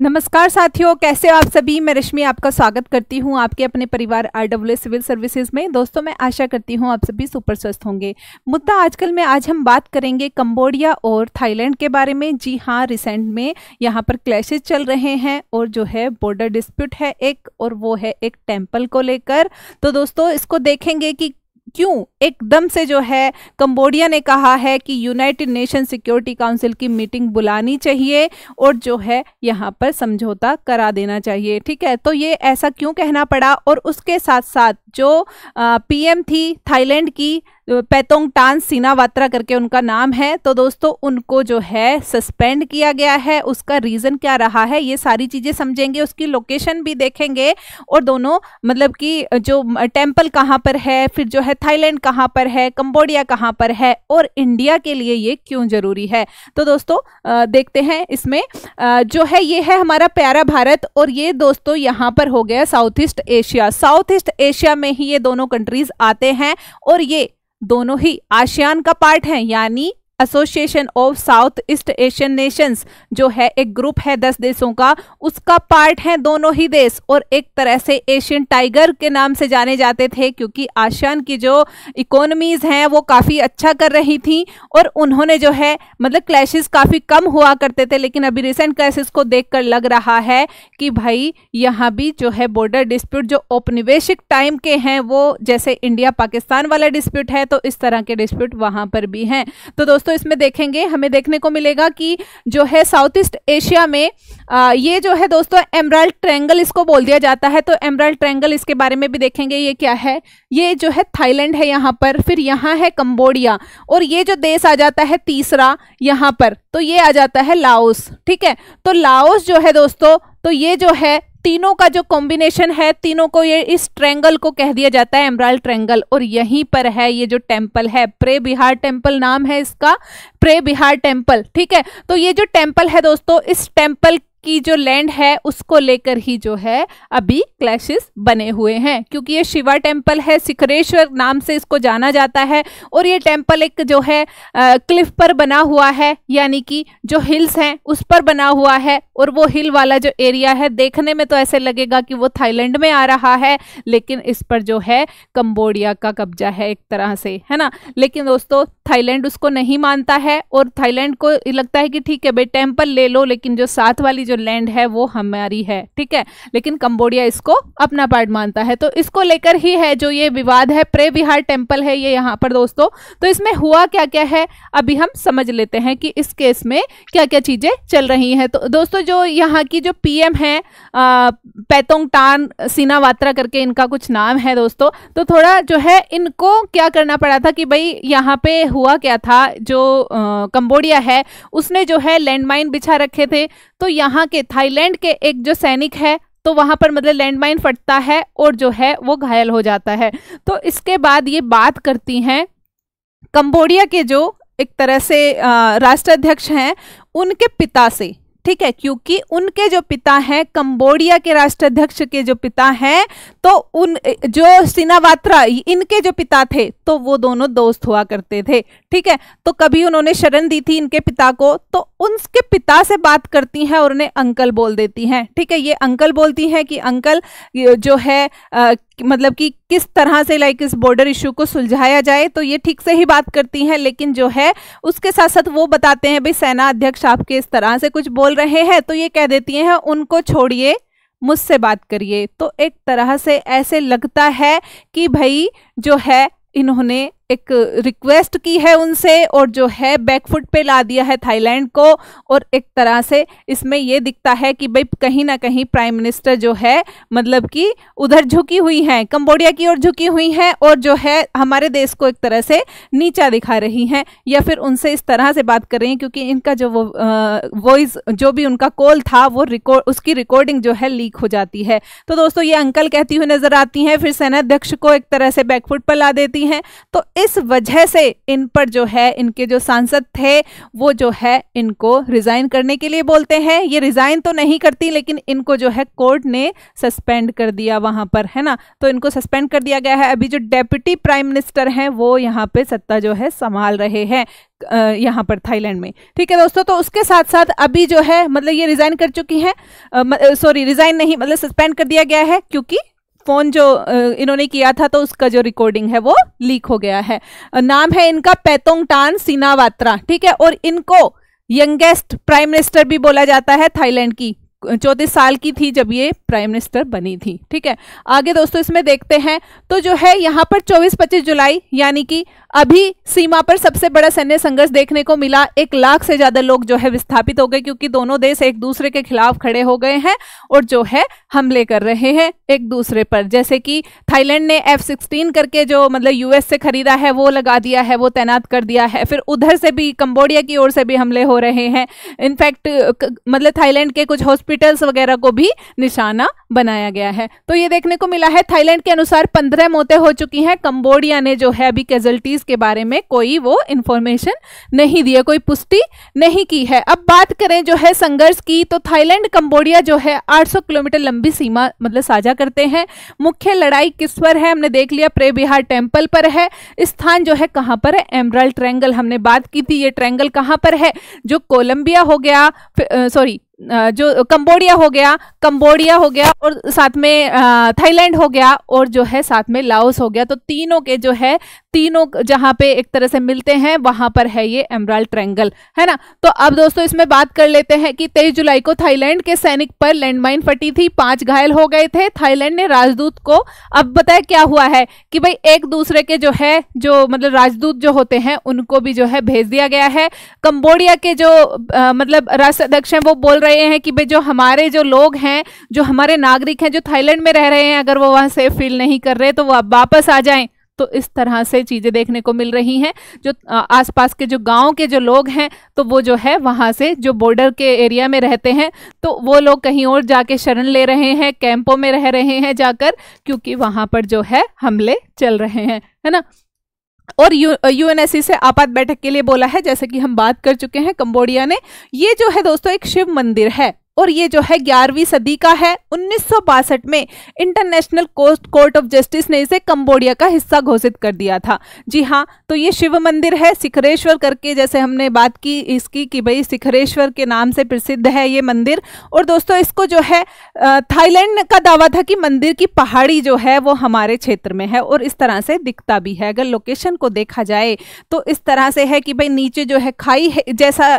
नमस्कार साथियों, कैसे हो आप सभी। मैं रश्मि आपका स्वागत करती हूं आपके अपने परिवार RWS सिविल सर्विसेज में। दोस्तों, मैं आशा करती हूं आप सभी सुपर स्वस्थ होंगे। मुद्दा आजकल में आज हम बात करेंगे कंबोडिया और थाईलैंड के बारे में। जी हाँ, रिसेंट में यहां पर क्लैशेस चल रहे हैं और जो है बॉर्डर डिस्प्यूट है एक, और वो है एक टेम्पल को लेकर। तो दोस्तों, इसको देखेंगे कि क्यों एकदम से जो है कंबोडिया ने कहा है कि यूनाइटेड नेशन सिक्योरिटी काउंसिल की मीटिंग बुलानी चाहिए और जो है यहाँ पर समझौता करा देना चाहिए। ठीक है, तो ये ऐसा क्यों कहना पड़ा। और उसके साथ साथ जो पीएम थी थाईलैंड की, पेतोंगटान सिनावात्रा करके उनका नाम है, तो दोस्तों उनको जो है सस्पेंड किया गया है। उसका रीज़न क्या रहा है, ये सारी चीज़ें समझेंगे, उसकी लोकेशन भी देखेंगे और दोनों मतलब कि जो टेम्पल कहाँ पर है, फिर जो है थाईलैंड कहाँ पर है, कंबोडिया कहाँ पर है और इंडिया के लिए ये क्यों ज़रूरी है। तो दोस्तों देखते हैं इसमें जो है ये है हमारा प्यारा भारत, और ये दोस्तों यहाँ पर हो गया south east Asia. South east Asia में ही ये दोनों कंट्रीज आते हैं और ये दोनों ही आसियान का पार्ट है, यानी association of south east Asian Nations जो है एक ग्रुप है 10 देशों का, उसका पार्ट है दोनों ही देश। और एक तरह से एशियन टाइगर के नाम से जाने जाते थे, क्योंकि आसियान की जो इकोनॉमीज हैं वो काफ़ी अच्छा कर रही थी और उन्होंने जो है मतलब क्लैशेस काफ़ी कम हुआ करते थे। लेकिन अभी रिसेंट क्लैशेस को देखकर लग रहा है कि भाई यहाँ भी जो है बॉर्डर डिस्प्यूट जो औपनिवेशिक टाइम के हैं, वो जैसे इंडिया पाकिस्तान वाला डिस्प्यूट है, तो इस तरह के डिस्प्यूट वहाँ पर भी हैं। तो दोस्तों इसमें देखेंगे, हमें देखने को मिलेगा कि जो है साउथ ईस्ट एशिया में ये जो है दोस्तों एमराल्ड ट्रायंगल इसको बोल दिया जाता है। तो एमराल्ड ट्रायंगल, इसके बारे में भी देखेंगे ये क्या है। ये जो है थाईलैंड है यहाँ पर, फिर यहाँ है कंबोडिया, और ये जो देश आ जाता है तीसरा यहाँ पर, तो ये आ जाता है लाओस। ठीक है, तो लाओस जो है दोस्तों, तो ये जो है तीनों का जो कॉम्बिनेशन है, तीनों को ये इस ट्रायंगल को कह दिया जाता है एमराल्ड ट्रायंगल। और यहीं पर है ये जो टेम्पल है, प्रे बिहार टेम्पल नाम है इसका, प्रे बिहार टेम्पल। ठीक है, तो ये जो टेम्पल है दोस्तों, इस टेम्पल की जो लैंड है उसको लेकर ही जो है अभी क्लैशेस बने हुए हैं, क्योंकि ये शिवा टेम्पल है, शिखरेश्वर नाम से इसको जाना जाता है। और ये टेम्पल एक जो है क्लिफ पर बना हुआ है, यानी कि जो हिल्स हैं उस पर बना हुआ है। और वो हिल वाला जो एरिया है, देखने में तो ऐसे लगेगा कि वो थाईलैंड में आ रहा है, लेकिन इस पर जो है कंबोडिया का कब्जा है एक तरह से, है ना। लेकिन दोस्तों थाईलैंड उसको नहीं मानता है, और थाईलैंड को लगता है कि ठीक है भाई टेम्पल ले लो, लेकिन जो साथ वाली जो लैंड है वो हमारी है। ठीक है, लेकिन कंबोडिया इसको अपना पार्ट मानता है। तो इसको लेकर ही है जो ये विवाद है। प्रे बिहार टेम्पल है ये यहाँ पर दोस्तों। तो इसमें हुआ क्या क्या है अभी हम समझ लेते हैं कि इस केस में क्या क्या चीजें चल रही हैं। तो दोस्तों जो यहाँ की जो पीएम है पेतोंगटान सिनावात्रा करके इनका कुछ नाम है दोस्तों, तो थोड़ा जो है इनको क्या करना पड़ा था कि भाई यहाँ पे हुआ क्या था, जो कंबोडिया है उसने जो है लैंडमाइन बिछा रखे थे। तो यहाँ के थाईलैंड के एक जो सैनिक है, तो वहां पर मतलब लैंडमाइन फटता है और जो है वो घायल हो जाता है। तो इसके बाद ये बात करती हैं कंबोडिया के जो एक तरह से राष्ट्राध्यक्ष हैं उनके पिता से। ठीक है, क्योंकि उनके जो पिता हैं, कंबोडिया के राष्ट्राध्यक्ष के जो पिता हैं, तो उन जो सिनावात्रा इनके जो पिता थे, तो वो दोनों दोस्त हुआ करते थे। ठीक है, तो कभी उन्होंने शरण दी थी इनके पिता को, तो उनके पिता से बात करती हैं और उन्हें अंकल बोल देती हैं। ठीक है, ये अंकल बोलती हैं कि अंकल जो है मतलब कि किस तरह से लाइक इस बॉर्डर इशू को सुलझाया जाए। तो ये ठीक से ही बात करती हैं, लेकिन जो है उसके साथ साथ वो बताते हैं भाई सेना अध्यक्ष आपके इस तरह से कुछ बोल रहे हैं, तो ये कह देती हैं उनको छोड़िए, मुझसे बात करिए। तो एक तरह से ऐसे लगता है कि भाई जो है इन्होंने एक रिक्वेस्ट की है उनसे और जो है बैकफुट पे ला दिया है थाईलैंड को। और एक तरह से इसमें ये दिखता है कि भाई कहीं ना कहीं प्राइम मिनिस्टर जो है मतलब कि उधर झुकी हुई हैं, कंबोडिया की ओर झुकी हुई हैं, और जो है हमारे देश को एक तरह से नीचा दिखा रही हैं, या फिर उनसे इस तरह से बात कर रही हैं, क्योंकि इनका जो वॉइस जो भी उनका कॉल था वो उसकी रिकॉर्डिंग जो है लीक हो जाती है। तो दोस्तों ये अंकल कहती हुई नजर आती हैं, फिर सेनाध्यक्ष को एक तरह से बैकफुट पर ला देती हैं। तो इस वजह से इन पर जो है इनके जो सांसद थे वो जो है इनको रिजाइन करने के लिए बोलते हैं। ये रिजाइन तो नहीं करती, लेकिन इनको जो है कोर्ट ने सस्पेंड कर दिया वहां पर, है ना। तो इनको सस्पेंड कर दिया गया है। अभी जो डेप्यूटी प्राइम मिनिस्टर हैं वो यहाँ पे सत्ता जो है संभाल रहे हैं यहाँ पर थाईलैंड में। ठीक है दोस्तों, तो उसके साथ साथ अभी जो है मतलब ये रिजाइन कर चुकी हैं, सॉरी रिजाइन नहीं मतलब सस्पेंड कर दिया गया है, क्योंकि फोन जो इन्होंने किया था तो उसका जो रिकॉर्डिंग है वो लीक हो गया है। नाम है इनका पैतोंगटान सिनावात्रा। ठीक है, और इनको यंगेस्ट प्राइम मिनिस्टर भी बोला जाता है थाईलैंड की। 34 साल की थी जब ये प्राइम मिनिस्टर बनी थी। ठीक है, आगे दोस्तों इसमें देखते हैं तो जो है यहाँ पर 24-25 जुलाई यानी कि अभी सीमा पर सबसे बड़ा सैन्य संघर्ष देखने को मिला। 1 लाख से ज्यादा लोग जो है विस्थापित हो गए, क्योंकि दोनों देश एक दूसरे के खिलाफ खड़े हो गए हैं और जो है हमले कर रहे हैं एक दूसरे पर। जैसे कि थाईलैंड ने F-16 करके जो मतलब यूएस से खरीदा है वो लगा दिया है, वो तैनात कर दिया है। फिर उधर से भी कंबोडिया की ओर से भी हमले हो रहे हैं। इनफैक्ट मतलब थाईलैंड के कुछ हॉस्पिटल्स वगैरह को भी निशाना बनाया गया है। तो ये देखने को मिला है। थाईलैंड के अनुसार 15 मौतें हो चुकी हैं। कंबोडिया ने जो है अभी कैजुअल्टीज के बारे में कोई वो इंफॉर्मेशन नहीं दी है, कोई पुष्टि नहीं की है। अब बात करें जो है संघर्ष की, तो थाईलैंड कंबोडिया जो है 800 किलोमीटर लंबी सीमा मतलब साझा करते हैं। मुख्य लड़ाई किस पर है हमने देख लिया, प्रे बिहार टेम्पल पर है। स्थान जो है कहां पर है, एमराल्ड ट्रायंगल हमने बात की थी। ये ट्रायंगल कहां पर है, जो कोलंबिया हो गया, सॉरी जो कंबोडिया हो गया और साथ में थाईलैंड हो गया और जो है साथ में लाओस हो गया। तो तीनों के जो है तीनों जहां पे एक तरह से मिलते हैं वहां पर है ये एमराल्ड ट्रायंगल, है ना। तो अब दोस्तों इसमें बात कर लेते हैं कि 23 जुलाई को थाईलैंड के सैनिक पर लैंडमाइन फटी थी, 5 घायल हो गए थे। थाईलैंड ने राजदूत को, अब बताया क्या हुआ है कि भाई एक दूसरे के जो है जो मतलब राजदूत जो होते हैं उनको भी जो है भेज दिया गया है। कंबोडिया के जो मतलब राष्ट्राध्यक्ष हैं वो बोल रहे हैं कि भाई जो हमारे जो लोग हैं, जो हमारे नागरिक हैं जो थाईलैंड में रह रहे हैं, अगर वो वहां सेफ फील नहीं कर रहे तो वो अब वापस आ जाएं। तो इस तरह से चीजें देखने को मिल रही हैं। जो आसपास के जो गांव के जो लोग हैं तो वो जो है वहां से जो बॉर्डर के एरिया में रहते हैं तो वो लोग कहीं और जाके शरण ले रहे हैं, कैंपों में रह रहे हैं जाकर, क्योंकि वहां पर जो है हमले चल रहे हैं, है ना। और यूएनएससी से आपात बैठक के लिए बोला है, जैसे कि हम बात कर चुके हैं कंबोडिया ने। ये जो है दोस्तों एक शिव मंदिर है और ये जो है 11वीं सदी का है। 1962 में इंटरनेशनल कोर्ट ऑफ जस्टिस ने इसे कंबोडिया का हिस्सा घोषित कर दिया था। जी हाँ, तो ये शिव मंदिर है शिखरेश्वर करके, जैसे हमने बात की इसकी कि भाई शिखरेश्वर के नाम से प्रसिद्ध है ये मंदिर। और दोस्तों इसको जो है थाईलैंड का दावा था कि मंदिर की पहाड़ी जो है वो हमारे क्षेत्र में है और इस तरह से दिखता भी है। अगर लोकेशन को देखा जाए तो इस तरह से है कि भाई नीचे जो है खाई है जैसा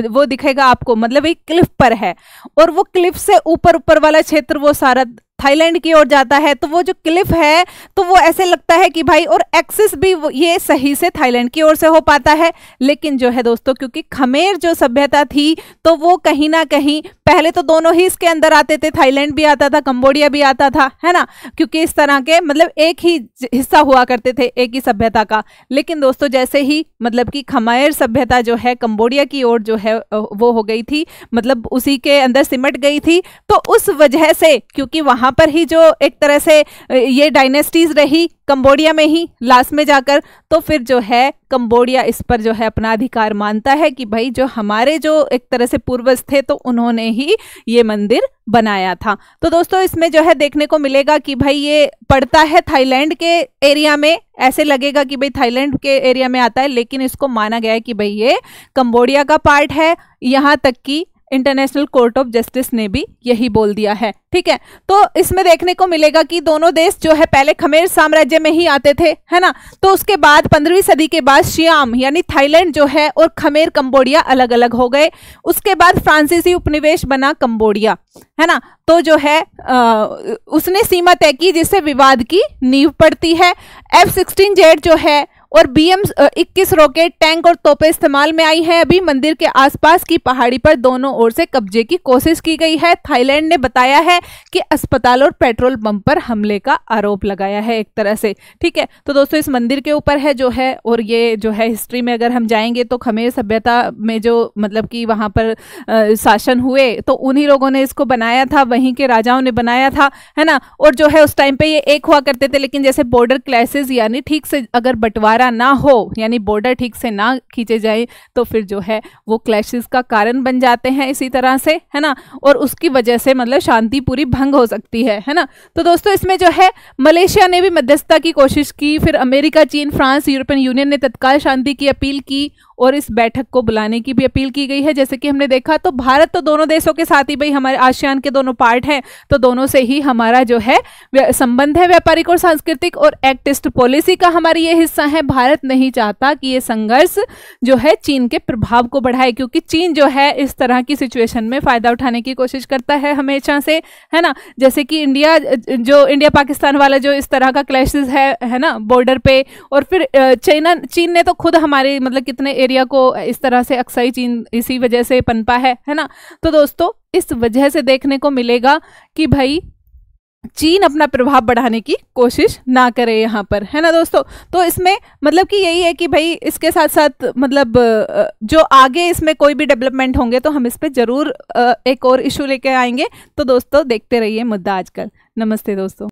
वो दिखेगा आपको, मतलब एक क्लिफ पर है और वो क्लिफ से ऊपर वाला क्षेत्र वो सारा थाईलैंड की ओर जाता है। तो वो जो क्लिफ है तो वो ऐसे लगता है कि भाई, और एक्सिस भी ये सही से थाईलैंड की ओर से हो पाता है। लेकिन जो है दोस्तों क्योंकि खमेर जो सभ्यता थी तो वो कहीं ना कहीं पहले तो दोनों ही इसके अंदर आते थे, थाईलैंड भी आता था, कंबोडिया भी आता था, है ना, क्योंकि इस तरह के मतलब एक ही हिस्सा हुआ करते थे एक ही सभ्यता का। लेकिन दोस्तों जैसे ही मतलब कि खमेर सभ्यता जो है कंबोडिया की ओर जो है वो हो गई थी, मतलब उसी के अंदर सिमट गई थी, तो उस वजह से क्योंकि वहां पर ही जो एक तरह से ये डायनेस्टीज रही कंबोडिया में ही लास्ट में जाकर, तो फिर जो है कंबोडिया इस पर जो है अपना अधिकार मानता है कि भाई जो हमारे जो एक तरह से पूर्वज थे तो उन्होंने ही ये मंदिर बनाया था। तो दोस्तों इसमें जो है देखने को मिलेगा कि भाई ये पड़ता है थाईलैंड के एरिया में, ऐसे लगेगा कि भाई थाईलैंड के एरिया में आता है, लेकिन इसको माना गया है कि भाई ये कंबोडिया का पार्ट है। यहाँ तक कि इंटरनेशनल कोर्ट ऑफ जस्टिस ने भी यही बोल दिया है। ठीक है, तो इसमें देखने को मिलेगा कि दोनों देश जो है पहले खमेर साम्राज्य में ही आते थे, है ना। तो उसके बाद 15वीं सदी के बाद शियाम यानी थाईलैंड जो है और खमेर कंबोडिया अलग अलग हो गए। उसके बाद फ्रांसीसी उपनिवेश बना कंबोडिया, है ना। तो जो है उसने सीमा तय की जिससे विवाद की नींव पड़ती है। F-16Z जो है और BM-21 रॉकेट, टैंक और तोपें इस्तेमाल में आई हैं। अभी मंदिर के आसपास की पहाड़ी पर दोनों ओर से कब्जे की कोशिश की गई है। थाईलैंड ने बताया है कि अस्पताल और पेट्रोल पंप पर हमले का आरोप लगाया है एक तरह से। ठीक है, तो दोस्तों इस मंदिर के ऊपर है जो है, और ये जो है हिस्ट्री में अगर हम जाएंगे तो खमेर सभ्यता में जो मतलब कि वहां पर शासन हुए तो उन्हीं लोगों ने इसको बनाया था, वहीं के राजाओं ने बनाया था, है ना। और जो है उस टाइम पे ये एक हुआ करते थे, लेकिन जैसे बॉर्डर क्लैशेस यानी ठीक से अगर बंटवारा बंटवारा ना हो, यानी बॉर्डर ठीक से ना खींचे जाए, तो फिर जो है वो क्लैशेस का कारण बन जाते हैं इसी तरह से, है ना। और उसकी वजह से मतलब शांति पूरी भंग हो सकती है ना। तो दोस्तों इसमें जो है मलेशिया ने भी मध्यस्थता की कोशिश की, फिर अमेरिका, चीन, फ्रांस, यूरोपियन यूनियन ने तत्काल शांति की अपील की और इस बैठक को बुलाने की भी अपील की गई है। जैसे कि हमने देखा, तो भारत तो दोनों देशों के साथ ही, भाई हमारे आसियान के दोनों पार्ट हैं, तो दोनों से ही हमारा जो है संबंध है व्यापारिक और सांस्कृतिक, और एक्ट ईस्ट पॉलिसी का हमारी ये हिस्सा है। भारत नहीं चाहता कि ये संघर्ष जो है चीन के प्रभाव को बढ़ाए, क्योंकि चीन जो है इस तरह की सिचुएशन में फायदा उठाने की कोशिश करता है हमेशा से, है ना। जैसे कि इंडिया पाकिस्तान वाला जो इस तरह का क्लैशेस है ना बॉर्डर पे, और फिर चीन ने तो खुद हमारे मतलब कितने एरिया को इस तरह से अक्साई चीन इसी वजह से पनपा है ना। तो दोस्तों इस वजह से देखने को मिलेगा कि भाई चीन अपना प्रभाव बढ़ाने की कोशिश ना करे यहाँ पर, है ना दोस्तों। तो इसमें मतलब कि यही है कि भाई इसके साथ साथ मतलब जो आगे इसमें कोई भी डेवलपमेंट होंगे तो हम इस पे जरूर एक और इशू लेके आएंगे। तो दोस्तों देखते रहिए मुद्दा आजकल। नमस्ते दोस्तों।